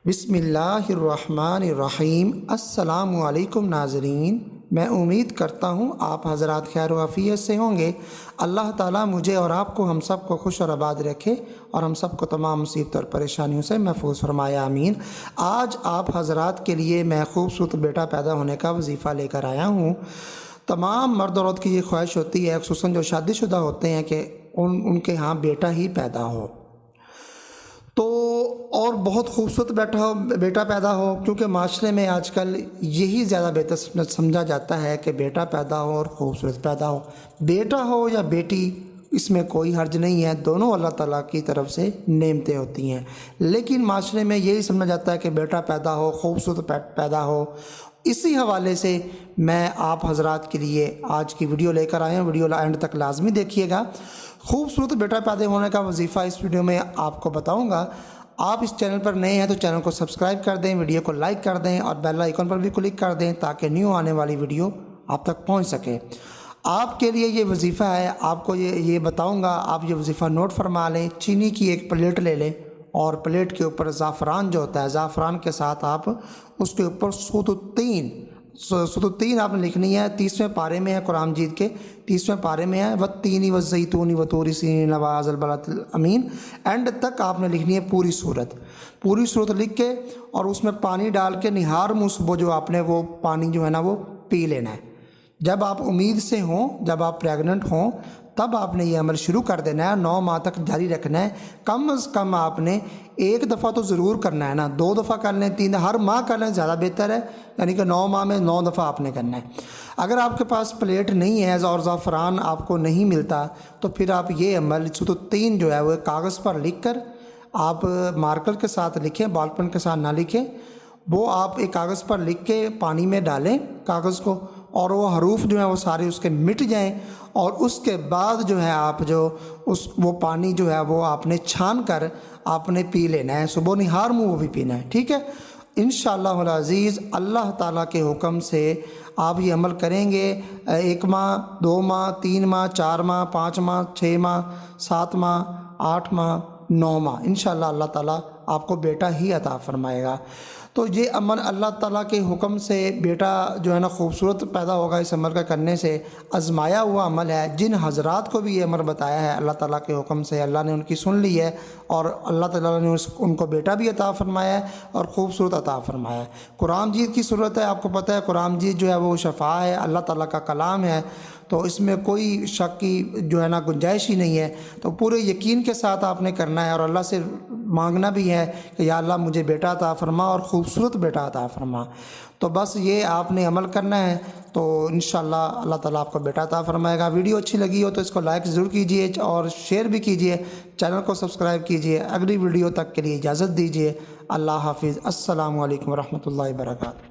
بسم اللہ الرحمن الرحیم۔ السلام علیکم ناظرین، میں امید کرتا ہوں آپ حضرات خیر و عافیت سے ہوں گے۔ اللہ تعالیٰ مجھے اور آپ کو، ہم سب کو خوش اور آباد رکھے اور ہم سب کو تمام مصیبت اور پریشانیوں سے محفوظ فرمائے، آمین۔ آج آپ حضرات کے لیے میں خوبصورت بیٹا پیدا ہونے کا وظیفہ لے کر آیا ہوں۔ تمام مرد اور عورت کی یہ خواہش ہوتی ہے، خصوصاً جو شادی شدہ ہوتے ہیں، کہ ان کے ہاں بیٹا ہی پیدا ہو، تو اور بہت خوبصورت بیٹا پیدا ہو، کیونکہ معاشرے میں آج کل یہی زیادہ بہتر سمجھا جاتا ہے کہ بیٹا پیدا ہو اور خوبصورت پیدا ہو۔ بیٹا ہو یا بیٹی، اس میں کوئی حرج نہیں ہے، دونوں اللہ تعالیٰ کی طرف سے نعمتیں ہوتی ہیں، لیکن معاشرے میں یہی سمجھا جاتا ہے کہ بیٹا پیدا ہو، خوبصورت پیدا ہو۔ اسی حوالے سے میں آپ حضرات کے لیے آج کی ویڈیو لے کر آیا ہوں، ویڈیو اینڈ تک لازمی دیکھیے گا۔ خوبصورت بیٹا پیدا ہونے کا وظیفہ اس ویڈیو میں آپ کو بتاؤں گا۔ آپ اس چینل پر نئے ہیں تو چینل کو سبسکرائب کر دیں، ویڈیو کو لائک کر دیں اور بیل آئیکن پر بھی کلک کر دیں تاکہ نیو آنے والی ویڈیو آپ تک پہنچ سکے۔ آپ کے لیے یہ وظیفہ ہے، آپ کو یہ بتاؤں گا، آپ یہ وظیفہ نوٹ فرما لیں۔ چینی کی ایک پلیٹ لے لیں اور پلیٹ کے اوپر زعفران جو ہوتا ہے، زعفران کے ساتھ آپ اس کے اوپر ستوتین آپ نے لکھنی ہے۔ 30ویں پارے میں ہے، قرآن مجید کے 30ویں پارے میں ہے، والتین والزیتون وطور سینین وہذا البلد الامین۔ اینڈ تک آپ نے لکھنی ہے پوری صورت لکھ کے، اور اس میں پانی ڈال کے نہار منہ صبح جو آپ نے وہ پانی جو ہے نا وہ پی لینا ہے۔ جب آپ امید سے ہوں، جب آپ پریگننٹ ہوں، تب آپ نے یہ عمل شروع کر دینا ہے، 9 ماہ تک جاری رکھنا ہے۔ کم از کم آپ نے ایک دفعہ تو ضرور کرنا ہے نا، 2 دفعہ کر لیں، 3 ہر ماہ کر لیں، زیادہ بہتر ہے، یعنی کہ 9 ماہ میں 9 دفعہ آپ نے کرنا ہے۔ اگر آپ کے پاس پلیٹ نہیں ہے اور زعفران آپ کو نہیں ملتا، تو پھر آپ یہ عمل 3 جو ہے وہ کاغذ پر لکھ کر، آپ مارکر کے ساتھ لکھیں، بال پین کے ساتھ نہ لکھیں، وہ آپ ایک کاغذ پر لکھ کے پانی میں ڈالیں کاغذ کو، اور وہ حروف جو ہیں وہ سارے اس کے مٹ جائیں، اور اس کے بعد جو ہے آپ وہ پانی جو ہے وہ آپ نے چھان کر آپ نے پی لینا ہے، صبح نہار منہ وہ بھی پینا ہے، ٹھیک ہے۔ انشاءاللہ العزیز اللہ تعالیٰ کے حکم سے آپ یہ عمل کریں گے، 1 ماہ 2 ماہ 3 ماہ 4 ماہ 5 ماہ 6 ماہ 7 ماہ 8 ماہ 9 ماہ، انشاءاللہ اللہ تعالیٰ آپ کو بیٹا ہی عطا فرمائے گا۔ تو یہ عمل اللہ تعالیٰ کے حکم سے بیٹا جو ہے نا خوبصورت پیدا ہوگا، اس عمل کا کرنے سے آزمایا ہوا عمل ہے۔ جن حضرات کو بھی یہ عمل بتایا ہے اللہ تعالیٰ کے حکم سے، اللہ نے ان کی سن لی ہے، اور اللہ تعالیٰ نے ان کو بیٹا بھی عطا فرمایا ہے اور خوبصورت عطا فرمایا ہے۔ قرآن مجید کی صورت ہے، آپ کو پتہ ہے قرآن مجید جو ہے وہ شفا ہے، اللہ تعالیٰ کا کلام ہے، تو اس میں کوئی شک کی جو ہے نا گنجائش ہی نہیں ہے۔ تو پورے یقین کے ساتھ آپ نے کرنا ہے اور اللہ سے مانگنا بھی ہے کہ یا اللہ مجھے بیٹا عطا فرما اور خوبصورت بیٹا عطا فرما۔ تو بس یہ آپ نے عمل کرنا ہے، تو انشاءاللہ اللہ تعالیٰ آپ کو بیٹا عطا فرمائے گا۔ ویڈیو اچھی لگی ہو تو اس کو لائک ضرور کیجئے اور شیئر بھی کیجئے، چینل کو سبسکرائب کیجئے۔ اگلی ویڈیو تک کے لیے اجازت دیجئے، اللہ حافظ، السلام علیکم ورحمۃ اللہ وبرکاتہ۔